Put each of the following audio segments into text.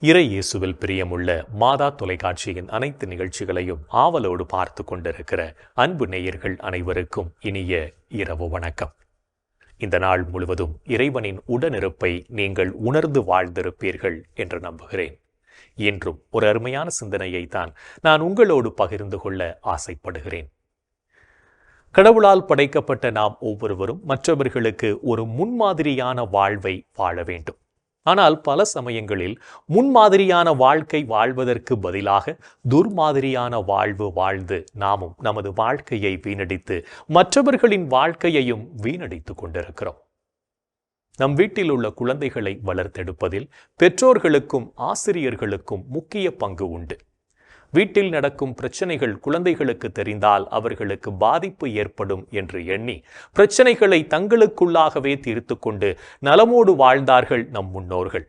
இறை இயேசுவில் பிரியமுள்ள மாதா தொலைக்காட்சியின் அனைத்து நிகழ்ச்சிகளையும் ஆவலோடு பார்த்து கொண்டிருக்கிற அன்பு நேயர்கள் அனைவருக்கும் இனிய இரவு வணக்கம். இந்த நாள் முழுவதும் இறைவனின் உடனிருப்பை நீங்கள் உணர்ந்து வாழ்ந்திருப்பீர்கள் என்று நம்புகிறேன். இன்றும் ஒரு அருமையான சிந்தனையை தான் நான் உங்களோடு பகிர்ந்து கொள்ள ஆசைப்படுகிறேன். கடவுளால் படைக்கப்பட்ட நாம் ஒவ்வொருவரும் மற்றவர்களுக்கு ஒரு முன்மாதிரியான வாழ்வை வாழ வேண்டும். ஆனால் பல சமயங்களில் முன்மாதிரியான வாழ்க்கை வாழ்வதற்கு பதிலாக துர்மாதிரியான வாழ்வு வாழ்ந்து நாமும் நமது வாழ்க்கையை வீணடித்து மற்றவர்களின் வாழ்க்கையையும் வீணடித்து கொண்டிருக்கிறோம். நம் வீட்டில் உள்ள குழந்தைகளை வளர்த்தெடுப்பதில் பெற்றோர்களுக்கும் ஆசிரியர்களுக்கும் முக்கிய பங்கு உண்டு. வீட்டில் நடக்கும் பிரச்சனைகள் குழந்தைகளுக்கு தெரிந்தால் அவர்களுக்கு பாதிப்பு ஏற்படும் என்று எண்ணி பிரச்சனைகளை தங்களுக்குள்ளாகவே தீர்த்து கொண்டு நலமோடு வாழ்ந்தார்கள் நம் முன்னோர்கள்.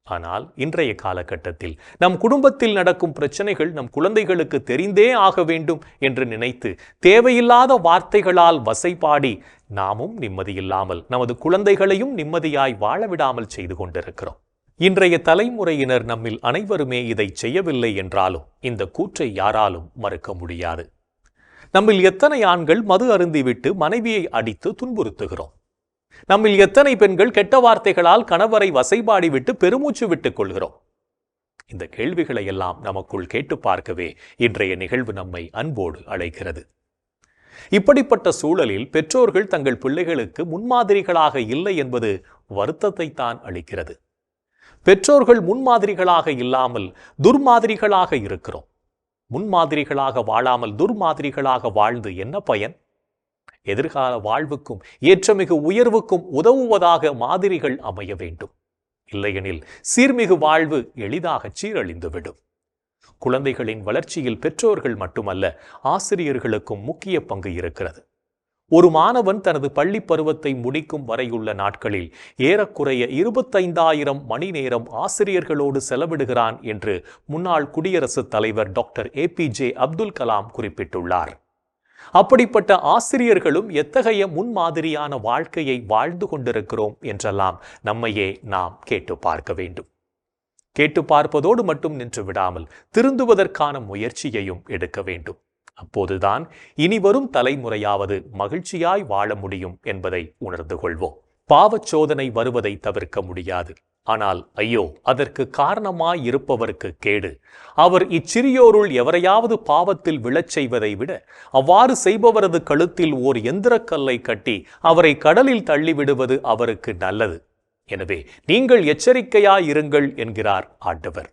ஆனால் இன்றைய காலகட்டத்தில் நம் குடும்பத்தில் நடக்கும் பிரச்சனைகள் நம் குழந்தைகளுக்கு தெரிந்தே ஆக வேண்டும் என்று நினைத்து தேவையில்லாத வார்த்தைகளால் வசைபாடி நாமும் நிம்மதியில்லாமல் நமது குழந்தைகளையும் நிம்மதியாய் வாழவிடாமல் செய்து கொண்டிருக்கிறோம். இன்றைய தலைமுறையினர் நம்மில் அனைவருமே இதை செய்யவில்லை என்றாலும் இந்த கூற்றை யாராலும் மறுக்க முடியாது. நம்மில் எத்தனை ஆண்கள் மது அருந்திவிட்டு மனைவியை அடித்து துன்புறுத்துகிறோம்? நம்மில் எத்தனை பெண்கள் கெட்ட வார்த்தைகளால் கணவரை வசைபாடிவிட்டு பெருமூச்சு விட்டுக் கொள்கிறோம்? இந்த கேள்விகளை எல்லாம் நமக்குள் கேட்டு பார்க்கவே இன்றைய நிகழ்வு நம்மை அன்போடு அழைக்கிறது. இப்படிப்பட்ட சூழலில் பெற்றோர்கள் தங்கள் பிள்ளைகளுக்கு முன்மாதிரிகளாக இல்லை என்பது வருத்தத்தை தான் அளிக்கிறது. பெற்றோர்கள் முன்மாதிரிகளாக இல்லாமல் துர்மாதிரிகளாக இருக்கிறோம். முன்மாதிரிகளாக வாழாமல் துர்மாதிரிகளாக வாழ்ந்து என்ன பயன்? எதிர்கால வாழ்வுக்கும் ஏற்றமிகு உயர்வுக்கும் உதவுவதாக மாதிரிகள் அமைய வேண்டும். இல்லையெனில் சீர்மிகு வாழ்வு எளிதாக சீரழிந்துவிடும். குழந்தைகளின் வளர்ச்சியில் பெற்றோர்கள் மட்டுமல்ல, ஆசிரியர்களுக்கும் முக்கிய பங்கு இருக்கிறது. ஒரு மாணவன் தனது பள்ளி பருவத்தை முடிக்கும் வரையுள்ள நாட்களில் ஏறக்குறைய 25,000 மணி நேரம் ஆசிரியர்களோடு செலவிடுகிறான் என்று முன்னாள் குடியரசுத் தலைவர் டாக்டர் APJ அப்துல் கலாம் குறிப்பிட்டுள்ளார். அப்படிப்பட்ட ஆசிரியர்களும் எத்தகைய முன்மாதிரியான வாழ்க்கையை வாழ்ந்து கொண்டிருக்கிறோம் என்றெல்லாம் நம்மையே நாம் கேட்டு பார்க்க வேண்டும். கேட்டு பார்ப்பதோடு மட்டும் நின்று விடாமல் திருந்துவதற்கான முயற்சியையும் எடுக்க வேண்டும். அப்போதுதான் இனி வரும் தலைமுறையாவது மகிழ்ச்சியாய் வாழ முடியும் என்பதை உணர்ந்து கொள்வோம். பாவச் சோதனை வருவதை தவிர்க்க முடியாது. ஆனால் ஐயோ, அதற்கு காரணமாய் இருப்பவருக்கு கேடு. அவர் இச்சிறியோருள் எவரையாவது பாவத்தில் விழச் செய்வதை விட அவ்வாறு செய்பவரது கழுத்தில் ஓர் எந்திரக்கல்லை கட்டி அவரை கடலில் தள்ளிவிடுவது அவருக்கு நல்லது. எனவே நீங்கள் எச்சரிக்கையாயிருங்கள் என்கிறார் ஆண்டவர்.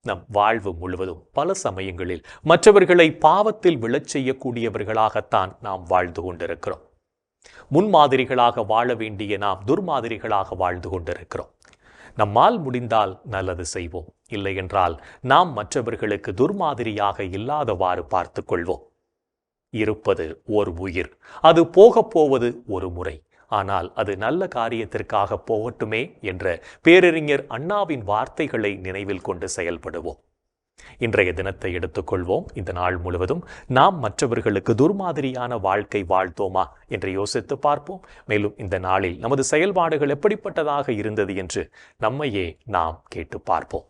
நம் வாழ்வு முழுவதும் பல சமயங்களில் மற்றவர்களை பாவத்தில் விழச் செய்யக்கூடியவர்களாகத்தான் நாம் வாழ்ந்து கொண்டிருக்கிறோம். முன்மாதிரிகளாக வாழ வேண்டிய நாம் துர்மாதிரிகளாக வாழ்ந்து கொண்டிருக்கிறோம். நம்மால் முடிந்தால் நல்லது செய்வோம், இல்லை என்றால் நாம் மற்றவர்களுக்கு துர்மாதிரியாக இல்லாதவாறு பார்த்து கொள்வோம். இருப்பது ஓர் உயிர், அது போகப் போவது ஒரு முறை. ஆனால் அது நல்ல காரியத்திற்காக போகட்டுமே என்ற பேரறிஞர் அண்ணாவின் வார்த்தைகளை நினைவில் கொண்டு செயல்படுவோம். இன்றைய தினத்தை எடுத்துக்கொள்வோம். இந்த நாள் முழுவதும் நாம் மற்றவர்களுக்கு துர்மாதிரியான வாழ்க்கை வாழ்த்தோமா என்று யோசித்து பார்ப்போம். மேலும் இந்த நாளில் நமது செயல்பாடுகள் எப்படிப்பட்டதாக இருந்தது என்று நம்மையே நாம் கேட்டு பார்ப்போம்.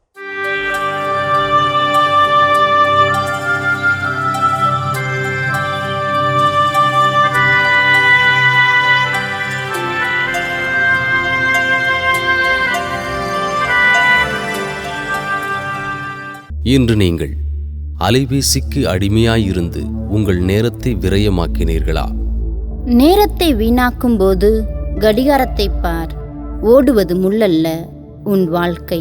இன்று நீங்கள் அலைபேசிக்கு அடிமையாயிருந்து உங்கள் நேரத்தை விரயமாக்கினீர்களா? நேரத்தை வீணாக்கும் போது கடிகாரத்தை பார். ஓடுவது முள்ளல்ல உன் வாழ்க்கை.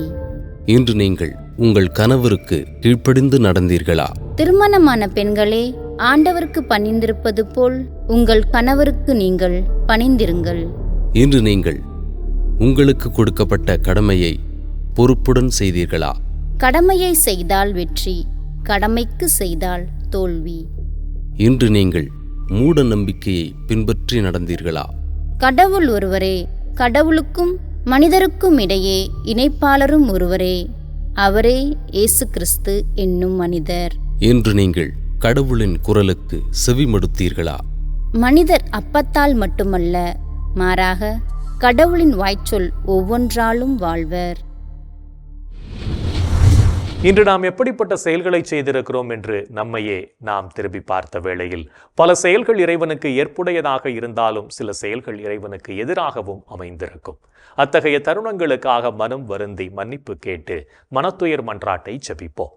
இன்று நீங்கள் உங்கள் கணவருக்கு கீழ்ப்படிந்து நடந்தீர்களா? திருமணமான பெண்களே, ஆண்டவருக்கு பணிந்திருப்பது போல் உங்கள் கணவருக்கு நீங்கள் பணிந்திருங்கள். இன்று நீங்கள் உங்களுக்கு கொடுக்கப்பட்ட கடமையை பொறுப்புடன் செய்தீர்களா? கடமையை செய்தால் வெற்றி, கடமைக்கு செய்தால் தோல்வி. இன்று நீங்கள் மூட நம்பிக்கையை பின்பற்றி நடந்தீர்களா? கடவுள் ஒருவரே, கடவுளுக்கும் மனிதருக்கும் இடையே இணைப்பாளரும் ஒருவரே, அவரே இயேசு கிறிஸ்து என்னும் மனிதர். இன்று நீங்கள் கடவுளின் குரலுக்கு செவிமடுத்தீர்களா? மனிதர் அப்பத்தால் மட்டுமல்ல, மாறாக கடவுளின் வாய்ச்சொல் ஒவ்வொன்றாலும் வாழ்வர். இன்று நாம் எப்படிப்பட்ட செயல்களை செய்திருக்கிறோம் என்று நம்மையே நாம் திரும்பி பார்த்த வேளையில் பல செயல்கள் இறைவனுக்கு ஏற்புடையதாக இருந்தாலும் சில செயல்கள் இறைவனுக்கு எதிராகவும் அமைந்திருக்கும். அத்தகைய தருணங்களுக்காக மனம் வருந்தி மன்னிப்பு கேட்டு மனத்துயர் மன்றாட்டை ஜெபிப்போம்.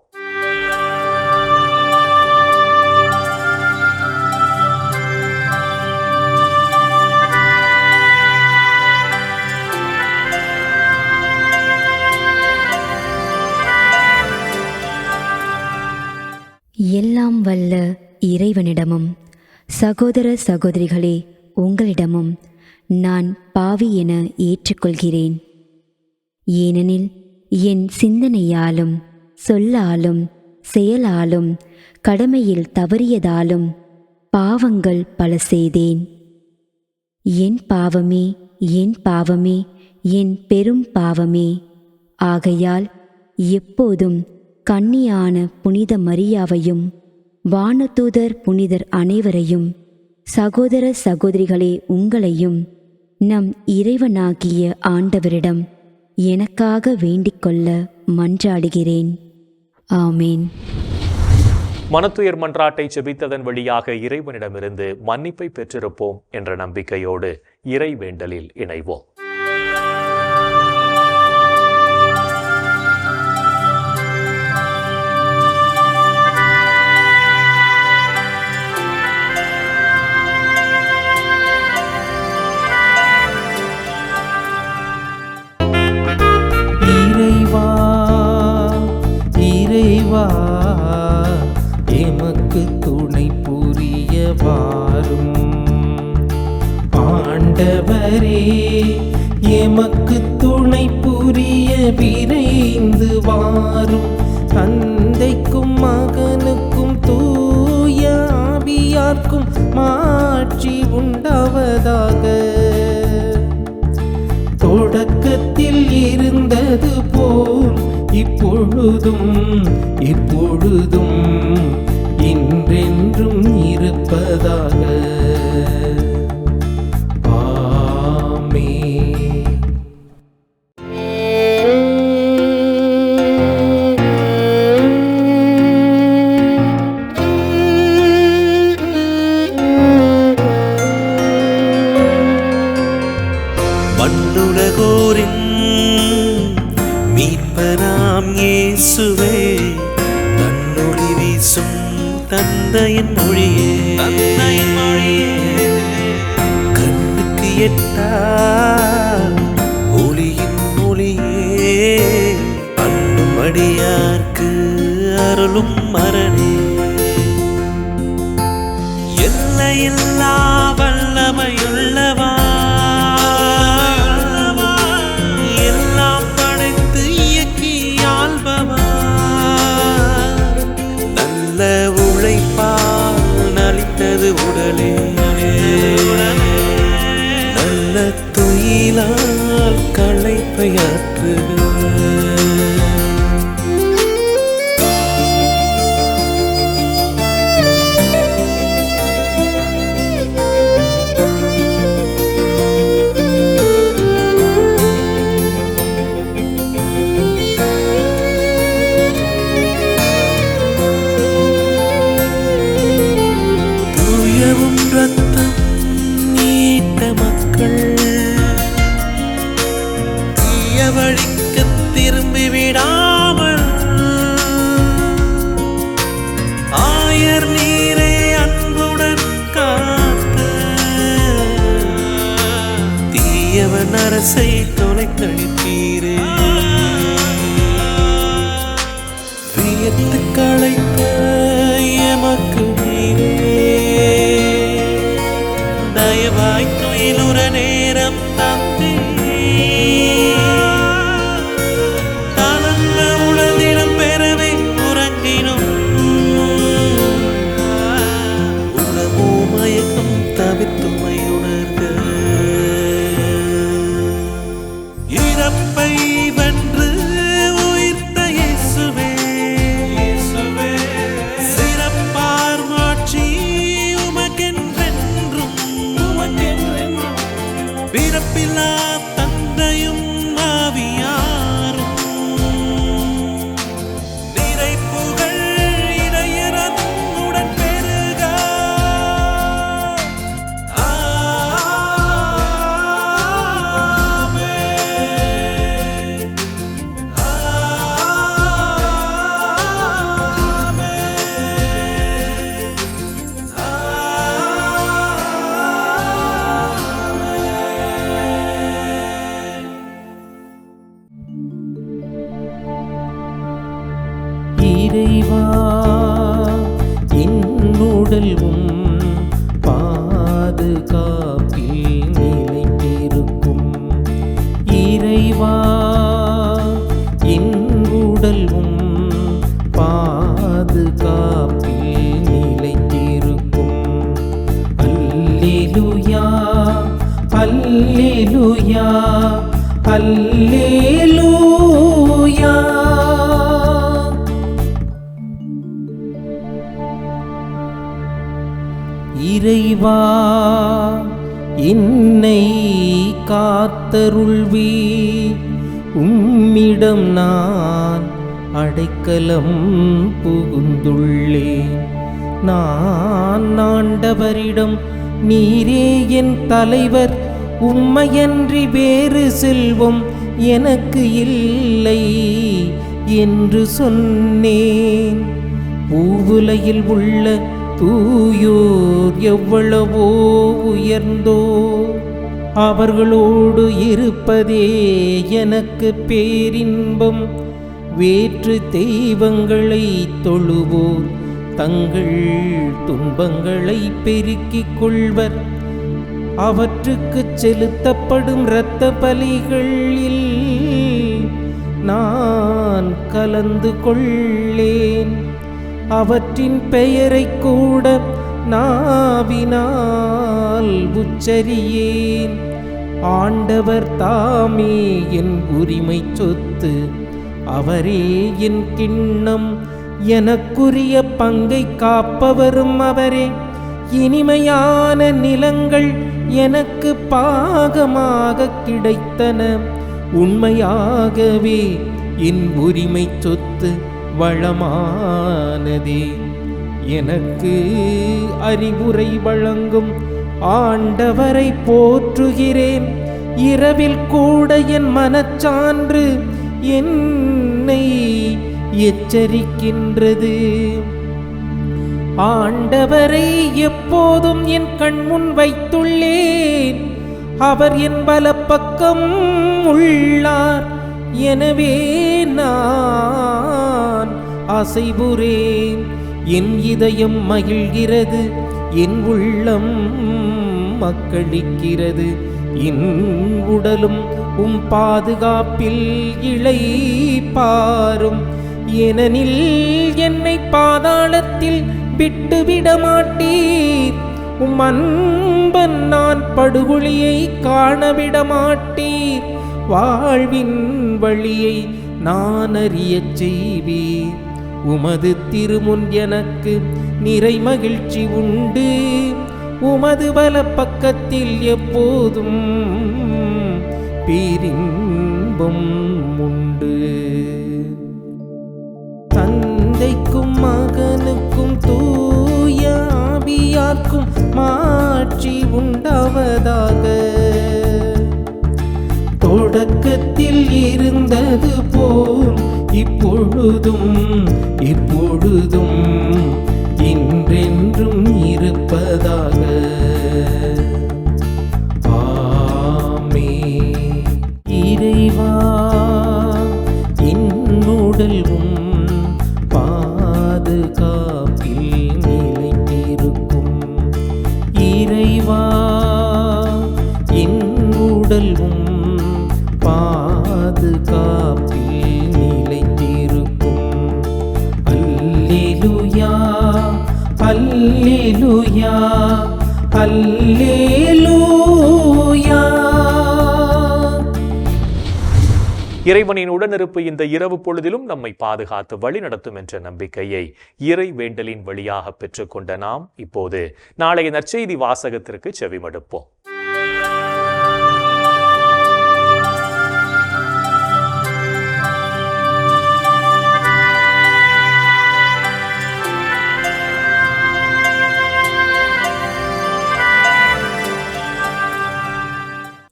எல்லாம் வல்ல இறைவனிடமும் சகோதர சகோதரிகளே உங்களிடமும் நான் பாவி என ஏற்றுக்கொள்கிறேன். ஏனெனில் என் சிந்தனையாலும் சொல்லாலும் செயலாலும் கடமையில் தவறியதாலும் பாவங்கள் பல செய்தேன். என் பாவமே, என் பாவமே, என் பெரும் பாவமே. ஆகையால் எப்போதும் கன்னியான புனித மரியாவையும் வானதூதர் புனிதர் அனைவரையும் சகோதர சகோதரிகளே உங்களையும் நம் இறைவனாகிய ஆண்டவரிடம் எனக்காக வேண்டிக்கொள்ள மன்றாடுகிறேன். ஆமேன். மனத்துயர் மன்றாட்டை ஜெபித்ததன் வழியாக இறைவனிடமிருந்து மன்னிப்பை பெற்றிருப்போம் என்ற நம்பிக்கையோடு இறை வேண்டலில் இணைவோம். இறைவா எமக்கு துணை புரிய வாரும். ஆண்டவரே எமக்கு துணை புரிய விரைந்து வாரும். தந்தைக்கும் மகனுக்கும் தூய ஆவியார்க்கும் மாட்சி உண்டாவதாக. தொடக்கத்தில் இருந்தது போல் இப்பொழுதும் என்றென்றும் இருப்பதாக. ஆமென். மண்ணுலகோரின் மீட்பராம் இயேசுவே, தன்னொளி வீசும் தந்தையின் மொழியே, கண்ணுக்கு எட்டா ஒளியின் மொழியே, அன்பும் அடியார்க்கு அருளும் மரணே. எல்லையில்லா வல்லமையுள்ளவா, உடலே நல்ல தொழிலால் களைப்பையாற்றுக. ரத்தம் நீட்ட மக்கள் தீய வழிக்கு திரும்பி விடாமல் ஆயர் நீரை அன்புடன் காத்த தீயவன் அரசை தொலைத்தளித்தீரே. வியத்து களைத்த எமக்கு நீரே, தயவாய் துயிலுற நேரம் தந்தே. தளர்ந்த உடலிடம் பெறவே உறங்கினோம், உணவோ மயக்கம் தவித்துமை உணர்க. இறப்பு இறைவா என்னுடல் பாதுகாப்பில் நிலைத்திருக்கும். இறைவா என் உடல் பாதுகாப்பில் நிலைத்திருக்கும். அல்லேலூயா அல்லேலூயா அல்லேலூயா. இறைவா என்னை காத்தருள்வீர். உம்மிடம் நான் அடைக்கலம் புகுந்துள்ளேன். நான் ஆண்டவரிடம் நீரே என் தலைவர், உம்மையன்றி வேறு செல்வம் எனக்கு இல்லை என்று சொன்னேன். பூவுலையில் உள்ள தூயோர் எவ்வளவோ உயர்ந்தோர், அவர்களோடு இருப்பதே எனக்கு பேரின்பம். வேற்று தெய்வங்களை தொழுவோர் தங்கள் துன்பங்களை பெருக்கிக் கொள்வர். அவற்றுக்கு செலுத்தப்படும் இரத்த பலிகளில் நான் கலந்து கொள்ளேன். அவற்றின் பெயரை கூட நாவினால் உச்சரியேன். ஆண்டவர் தாமே என் உரிமை சொத்து, அவரே என் கிண்ணம். எனக்குரிய பங்கை காப்பவரும் அவரே. இனிமையான நிலங்கள் எனக்கு பாகமாக கிடைத்தன. உண்மையாகவே என் உரிமை சொத்து வளமானதே. எனக்கு அறிவுரை வழங்கும் ஆண்டவரை போற்றுகிறேன். இரவில் கூட என் மனச்சான்று என்னை எச்சரிக்கின்றது. ஆண்டவரை எப்போதும் என் கண்முன் வைத்துள்ளேன். அவர் என் வலப்பக்கம் உள்ளார். எனவே நான் அசைவுறேன். என் இதயம் மகிழ்கிறது, என் உள்ளம் மக்களிக்கிறது. என் உடலும் பாதுகாப்பில் இளைப்பாரும். ஏனெனில் என்னை பாதாளத்தில் விட்டுவிட மாட்டீர். அன்பன் நான் படுகொலியை காணவிட மாட்டீர். வாழ்வின் வழியை நான் அறியச் செய்வீர். உமது திருமுன் எனக்கு நிறை மகிழ்ச்சி உண்டு. உமது வலப்பக்கத்தில் எப்போதும் பேரின்பம் உண்டு. தந்தைக்கும் மகனுக்கும் தூய ஆவியார்க்கும் மாட்சி உண்டாவதாக. தொடக்கத்தில் இருந்தது போல் இப்பொழுதும் எப்பொழுதும் என்றென்றும் இருப்பதாக. ஆமென். இறைவா என்னுடல் பாதுகாப்பில் நிலைத்திருக்கும். இறைவா என் உடல் பாதுகாப்பில் நிலைத்திருக்கும். அல்லேலூயா அல்லேலூயா அல்லேலூயா. இறைவனின் உடனிருப்பு இந்த இரவு பொழுதிலும் நம்மை பாதுகாத்து வழிநடத்தும் என்ற நம்பிக்கையை இறை வேண்டலின் வழியாக பெற்றுக்கொண்ட நாம் இப்போது நாளைய நற்செய்தி வாசகத்திற்கு செவிமடுப்போம்.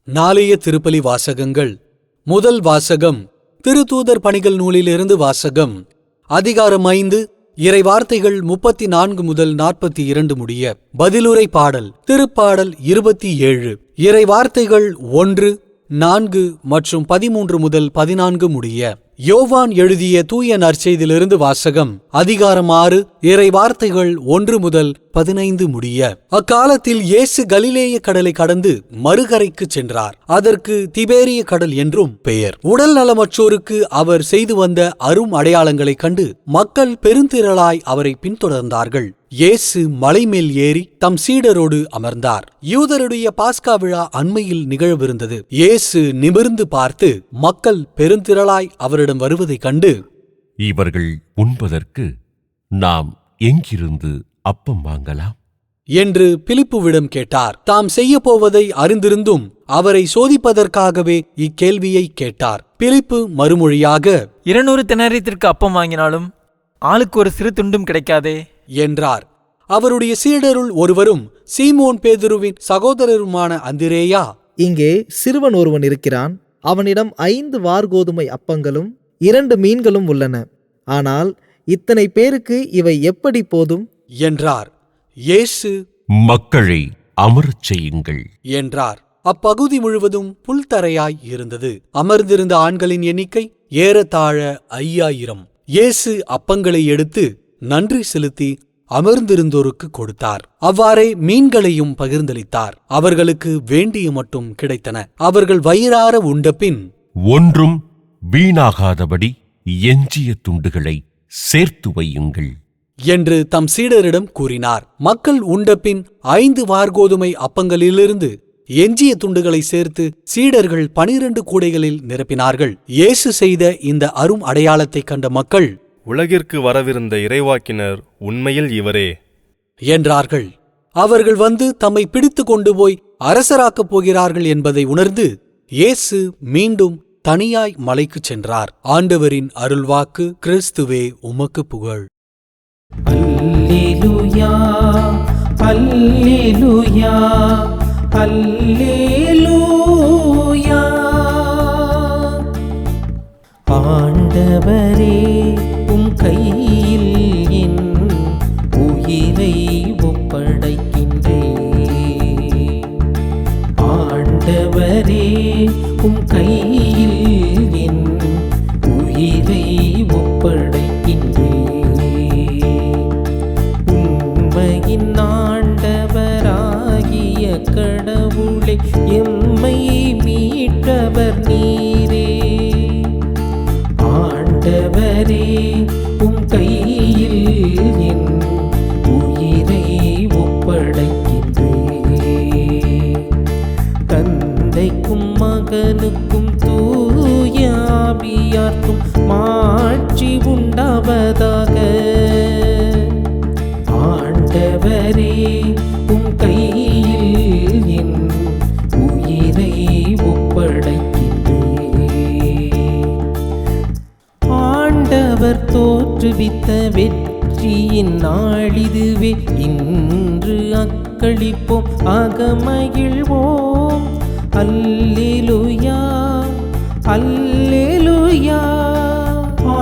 நாளைய திருப்பலி வாசகங்கள். முதல் வாசகம் திருத்தூதர் பணிகள் நூலிலிருந்து வாசகம். அதிகாரம் 5, இறைவார்த்தைகள் 34 முதல் 42 முடிய. பதிலுரை பாடல். திருப்பாடல் 27. இறைவார்த்தைகள் 1, 4 மற்றும் 13 முதல் 14 முடிய. யோவான் எழுதிய தூய நற்செய்தியிலிருந்து வாசகம். அதிகாரம் 6, இறை வார்த்தைகள் 1 முதல் 15 முடிய. அக்காலத்தில் இயேசு கலிலேய கடலை கடந்து மறுகரைக்கு சென்றார். அதற்கு திபேரிய கடல் என்றும் பெயர். உடல் நலமற்றோருக்கு அவர் செய்து வந்த அரும் அடையாளங்களைக் கண்டு மக்கள் பெருந்திரளாய் அவரை பின்தொடர்ந்தார்கள். இயேசு மலைமேல் ஏறி தம் சீடரோடு அமர்ந்தார். யூதருடைய பாஸ்கா விழா அண்மையில் நிகழவிருந்தது. இயேசு நிமிர்ந்து பார்த்து மக்கள் பெருந்திரளாய் அவரிடம் வருவதைக் கண்டு, இவர்கள் உண்பதற்கு நாம் எங்கிருந்து அப்பம் வாங்கலாம் என்று பிலிப்புவிடம் கேட்டார். தாம் செய்ய போவதை அறிந்திருந்தும் அவரை சோதிப்பதற்காகவே இக்கேள்வியை கேட்டார். பிலிப்பு மறுமொழியாக, 200 தெனாரியத்திற்கு அப்பம் வாங்கினாலும் ஆளுக்கு ஒரு சிறு துண்டும் கிடைக்காதே என்றார். அவருடைய சீடருள் ஒருவரும் சீமோன் பேதுருவின் சகோதரருமான அந்திரேயா, இங்கே சிறுவன் ஒருவன் இருக்கிறான். அவனிடம் 5 வார்கோதுமை அப்பங்களும் 2 மீன்களும் உள்ளன. ஆனால் இத்தனை பேருக்கு இவை எப்படி போதும் என்றார். இயேசு, மக்களை அமரச் செய்யுங்கள் என்றார். அப்பகுதி முழுவதும் புல்தரையாய் இருந்தது. அமர்ந்திருந்த ஆண்களின் எண்ணிக்கை ஏறத்தாழ 5000. இயேசு அப்பங்களை எடுத்து நன்றி செலுத்தி அமர்ந்திருந்தோருக்கு கொடுத்தார். அவ்வாறே மீன்களையும் பகிர்ந்தளித்தார். அவர்களுக்கு வேண்டிய மட்டும் கிடைத்தன. அவர்கள் வயிறார உண்டபின், ஒன்றும் வீணாகாதபடி எஞ்சிய துண்டுகளை சேர்த்து வையுங்கள் என்று தம் சீடரிடம் கூறினார். மக்கள் உண்டபின் 5 வார்கோதுமை அப்பங்களிலிருந்து எஞ்சிய துண்டுகளை சேர்த்து சீடர்கள் 12 கூடைகளில் நிரப்பினார்கள். இயேசு செய்த இந்த அரும் அடையாளத்தைக் கண்ட மக்கள், உலகிற்கு வரவிருந்த இறைவாக்கினர் உண்மையில் இவரே என்றார்கள். அவர்கள் வந்து தம்மை பிடித்து கொண்டு போய் அரசராக்கப் போகிறார்கள் என்பதை உணர்ந்து இயேசு மீண்டும் தனியாய் மலைக்குச் சென்றார். ஆண்டவரின் அருள்வாக்கு. கிறிஸ்துவே உமக்கு புகழ். அல்லேலூயா அல்லேலூயா அல்லேலூயா. ஆண்டவரே உம் கையில் என் உயிரை ஒப்படைக்கின்றேன். ஆண்டவரே உம் கையில் என் உயிரை ஒப்படைக்கின்றேன். உம்மையின் ஆண்டவராகிய கடவுளே, எம்மை மீட்டவர் நீரே. ஆண்டவரே உம் கையில் என் உயிரை ஒப்படைக்கின்றேன். தந்தைக்கும் மகனுக்கும் தூய ஆவியார்க்கும் மாட்சி உண்டாவதாக. ஆண்டவரே உம் கையில் என் உயிரை ஒப்படைக்கின்றேன். ஆண்டவர் தோற்றுவித்த வெற்றியின் நாளிதுவே. இன்று அக்களிப்போம், அகமகிழ்வோம். அல்லேலூயா அல்லேலூயா.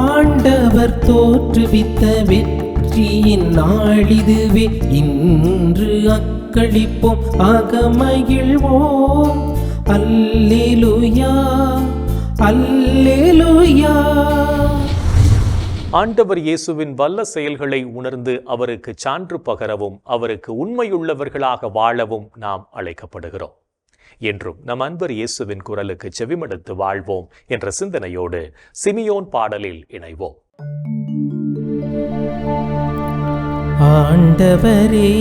ஆண்டவர் தோற்றுவித்த வெற்றியின் நாளிதுவே. இன்று அக்களிப்போம், அகமகிழ்வோம். அல்லேலூயா அல்லேலூயா. ஆண்டவர் இயேசுவின் வல்ல செயல்களை உணர்ந்து அவருக்கு சான்று பகரவும் அவருக்கு உண்மையுள்ளவர்களாக வாழவும் நாம் அழைக்கப்படுகிறோம். என்றும் நம் அன்பர் இயேசுவின் குரலுக்கு செவிமடுத்து வாழ்வோம் என்ற சிந்தனையோடு சிமியோன் பாடலில் இணைவோம். ஆண்டவரே,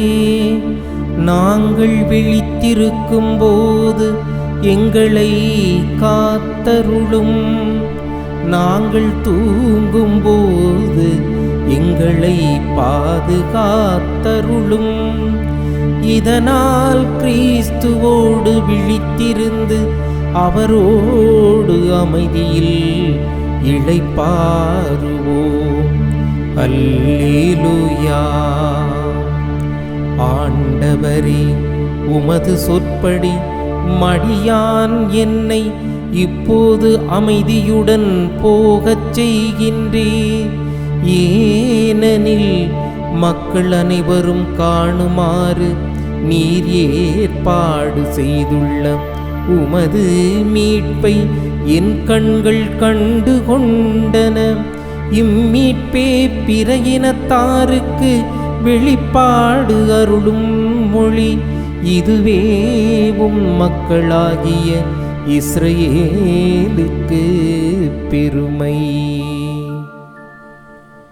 நாங்கள் விழித்திருக்கும் போது எங்களை காத்தருளும். நாங்கள் தூங்கும் போது எங்களை பாதுகாத்தருளும். இதனால் கிறிஸ்துவோடு விழித்திருந்து அவரோடு அமைதியில் இளைப்பாறுவோம். அல்லேலூயா. ஆண்டவரே, உமது சொற்படி மடியான் என்னை இப்போது அமைதியுடன் போகச் செய்கின்றேன். ஏனெனில் மக்கள் அனைவரும் காணுமாறு நீர் ஏற்பாடு செய்துள்ள உமது மீட்பை என் கண்கள் கண்டு கொண்டன. இம்மீட்பே பிற இனத்தாருக்கு வெளிப்பாடு அருளும் மொழி. இதுவே உம் மக்களாகிய இஸ்ரவேலுக்கு பெருமை.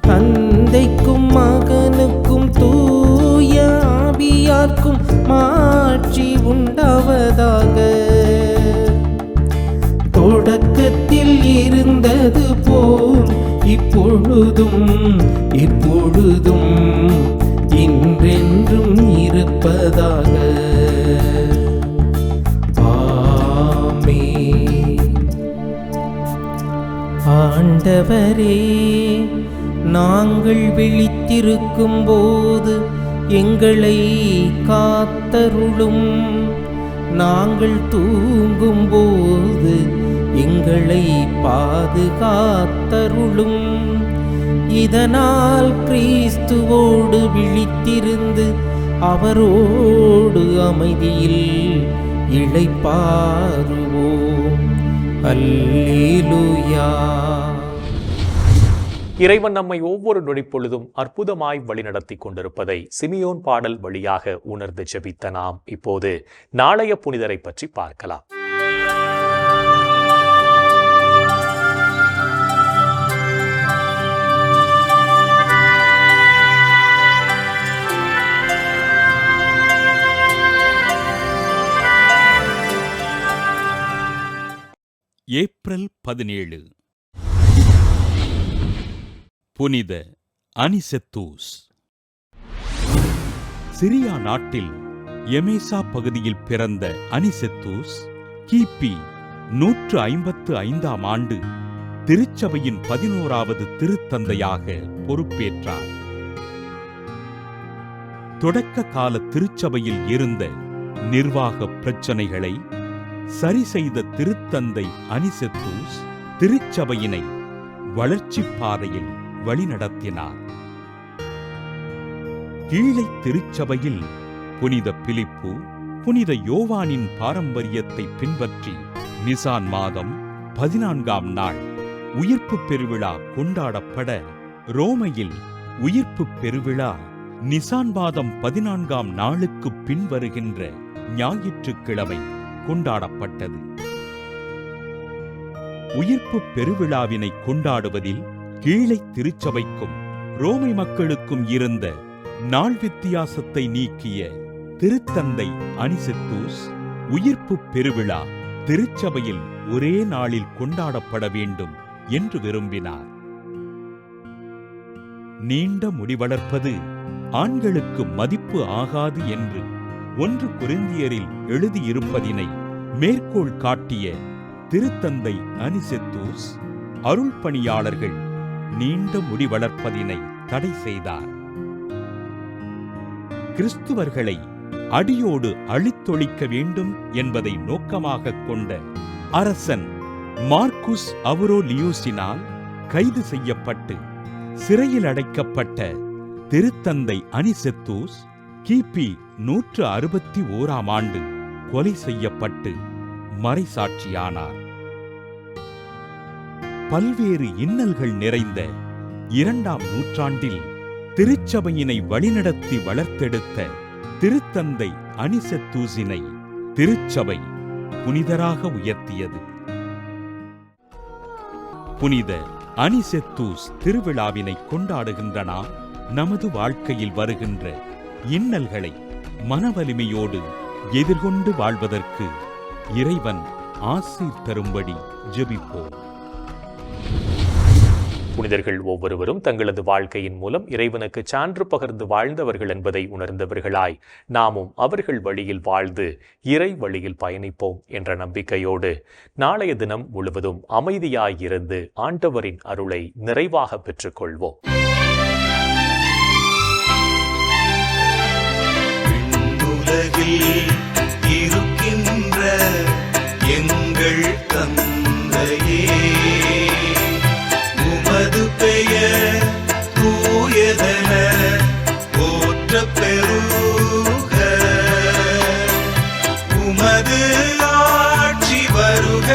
தந்தைக்கும் மகனுக்கும் தூய ஆவியார்க்கும் மாட்சி உண்டாவதாக. தொடக்கத்தில் இருந்தது போல் இப்பொழுதும் எப்பொழுதும் என்றென்றும் இருப்பதாக. ஆமென். ஆண்டவரே, நாங்கள் விழித்திருக்கும் போது எங்களை காத்தருளும். நாங்கள் தூங்கும் போது எங்களை பாதுகாத்தருளும். இதனால் கிறிஸ்துவோடு விழித்திருந்து அவரோடு அமைதியில் இளைப்பாறுவோம். அல்லேலூயா. இறைவன் நம்மை ஒவ்வொரு நொடிப்பொழுதும் அற்புதமாய் வழிநடத்தி கொண்டிருப்பதை சிமியோன் பாடல் வழியாக உணர்ந்து ஜெபித்த நாம் இப்போது நாளைய புனிதரை பற்றி பார்க்கலாம். ஏப்ரல் 17 புனித அனிசெத்தூஸ். சிரியா நாட்டில் எமேசா பகுதியில் பிறந்த அனிசெத்தூஸ் கிபி 155ஆம் ஆண்டு திருச்சபையின் 11வது திருத்தந்தையாக பொறுப்பேற்றார். தொடக்க கால திருச்சபையில் இருந்த நிர்வாக பிரச்சனைகளை சரி செய்த திருத்தந்தை அனிசெத்தூஸ் திருச்சபையினை வளர்ச்சி பாதையில் வழிநடத்தினார். கீழை திருச்சபையில் புனித பிலிப்பு, புனித யோவானின் பாரம்பரியத்தை பின்பற்றி நிசான் மாதம் 14ஆம் நாள் உயிர்ப்பு பெருவிழா கொண்டாடப்பட, ரோமையில் உயிர்ப்பு பெருவிழா நிசான் மாதம் 14ஆம் நாளுக்கு பின்வருகின்ற ஞாயிற்றுக்கிழமை கொண்டாடப்பட்டது. உயிர்ப்பு பெருவிழாவினை கொண்டாடுவதில் கீழை திருச்சபைக்கும் ரோமை மக்களுக்கும் இருந்த நாள் வித்தியாசத்தை நீக்கிய திருத்தந்தை அனிசெத்தூஸ் உயிர்ப்பு பெருவிழா திருச்சபையில் ஒரே நாளில் கொண்டாடப்பட வேண்டும் என்று விரும்பினார். நீண்ட முடி வளர்ப்பது ஆண்களுக்கு மதிப்பு ஆகாது என்று 1 கொரிந்தியரில் எழுதியிருப்பதினை மேற்கோள் காட்டிய திருத்தந்தை அனிசெத்தூஸ் அருள் பணியாளர்கள் நீண்ட முடி வளர்ப்பதினை தடை செய்தார். கிறிஸ்துவர்களை அடியோடு அழித்தொழிக்க வேண்டும் என்பதை நோக்கமாக கொண்ட அரசன் மார்க்குஸ் அவுரோலியூசினால் கைது செய்யப்பட்டு சிறையில் அடைக்கப்பட்ட திருத்தந்தை அனிசெத்தூஸ் கிபி 161ஆம் ஆண்டு கொலை செய்யப்பட்டு மறைசாட்சியானார். பல்வேறு இன்னல்கள் நிறைந்த 2ஆம் நூற்றாண்டில் திருச்சபையினை வழிநடத்தி வளர்த்தெடுத்த திருத்தந்தை அனிசெத்தூசினை திருச்சபை புனிதராக உயர்த்தியது. புனித அனிசெத்தூஸ் திருவிழாவினை கொண்டாடுகின்ற நாம் நமது வாழ்க்கையில் வருகின்ற இன்னல்களை மனவலிமையோடு எதிர்கொண்டு வாழ்வதற்கு இறைவன் ஆசீர் தரும்படி ஜெபிப்போம். புனிதர்கள் ஒவ்வொருவரும் தங்களது வாழ்க்கையின் மூலம் இறைவனுக்கு சான்று பகர்ந்து வாழ்ந்தவர்கள் என்பதை உணர்ந்தவர்களாய் நாமும் அவர்கள் வழியில் வாழ்ந்து இறை வழியில் பயணிப்போம் என்ற நம்பிக்கையோடு நாளைய தினம் முழுவதும் அமைதியாயிருந்து ஆண்டவரின் அருளை நிறைவாக பெற்றுக்கொள்வோம். இருக்கின்ற எங்கள் தந்தையே, உமது பெயர் தூயதென போற்றப் பெறுக. உமது ஆட்சி வருக.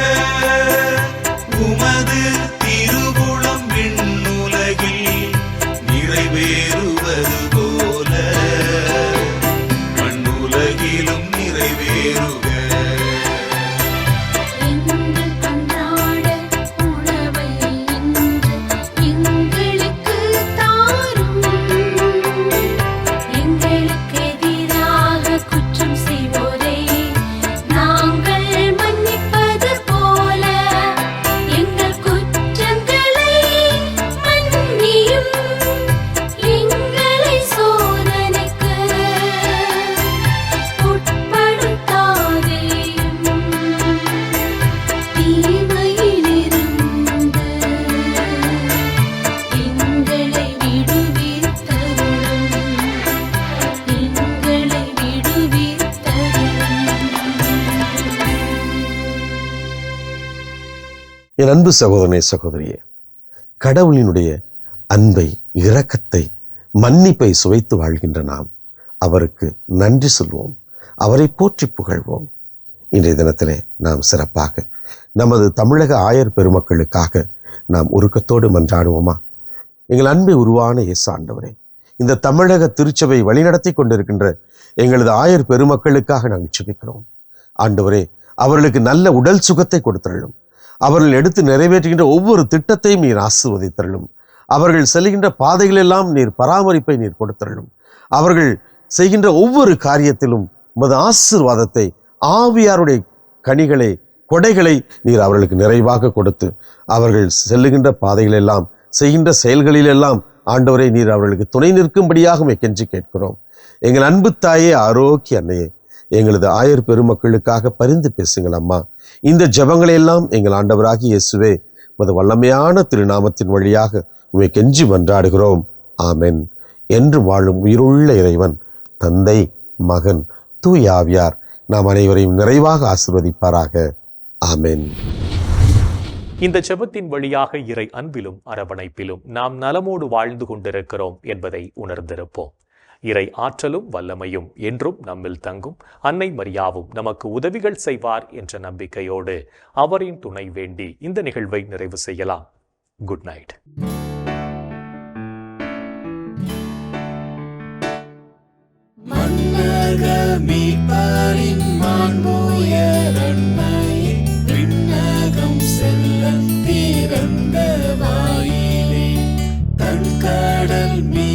என் அன்பு சகோதரனே, சகோதரியே, கடவுளினுடைய அன்பை, இரக்கத்தை, மன்னிப்பை சுவைத்து வாழ்கின்ற நாம் அவருக்கு நன்றி சொல்வோம், அவரை போற்றி புகழ்வோம். இன்றைய தினத்திலே நாம் சிறப்பாக நமது தமிழக ஆயர் பெருமக்களுக்காக நாம் உருக்கத்தோடு மன்றாடுவோமா? எங்கள் அன்பை உருவான இயேசு ஆண்டவரே, இந்த தமிழக திருச்சபை வழிநடத்தி கொண்டிருக்கின்ற எங்களது ஆயர் பெருமக்களுக்காக நாங்கள் ஜெபிக்கிறோம். ஆண்டவரே, அவர்களுக்கு நல்ல உடல் சுகத்தை கொடுத்தருளும். அவர்கள் எடுத்து நிறைவேற்றுகின்ற ஒவ்வொரு திட்டத்தையும் நீர் ஆசீர்வதித்தருளும். அவர்கள் செல்கின்ற பாதைகளெல்லாம் நீர் பராமரிப்பை நீர் கொடுத்தருளும். அவர்கள் செய்கின்ற ஒவ்வொரு காரியத்திலும் உமது ஆசீர்வாதத்தை, ஆவியாருடைய கனிகளை, கொடைகளை நீர் அவர்களுக்கு நிறைவாக கொடுத்து, அவர்கள் செல்லுகின்ற பாதைகளெல்லாம், செய்கின்ற செயல்களிலெல்லாம் ஆண்டவரை நீர் அவர்களுக்கு துணை நிற்கும்படியாக கெஞ்சி கேட்கிறோம். எங்கள் அன்பு தாயே, ஆரோக்கிய அன்னையே, எங்களது ஆயர் பெருமக்களுக்காக பரிந்து பேசுங்கள் அம்மா. இந்த ஜெபங்களை எல்லாம் எங்கள் ஆண்டவராகி இயேசுவே உமது வல்லமையான திருநாமத்தின் வழியாக உம்மை கெஞ்சி மன்றாடுகிறோம். ஆமென். என்று வாழும் உயிருள்ள இறைவன், தந்தை, மகன், தூய ஆவியார் நாம் அனைவரையும் நிறைவாக ஆசீர்வதிப்பாராக. ஆமென். இந்த ஜெபத்தின் வழியாக இறை அன்பிலும் அரவணைப்பிலும் நாம் நலமோடு வாழ்ந்து கொண்டிருக்கிறோம் என்பதை உணர்ந்திருப்போம். இறை ஆற்றலும் வல்லமையும் என்றும் நம்மில் தங்கும். அன்னை மரியாவும் நமக்கு உதவிகள் செய்வார் என்ற நம்பிக்கையோடு அவரின் துணை வேண்டி இந்த நிகழ்வை நிறைவு செய்யலாம். Good night. கடல் மீ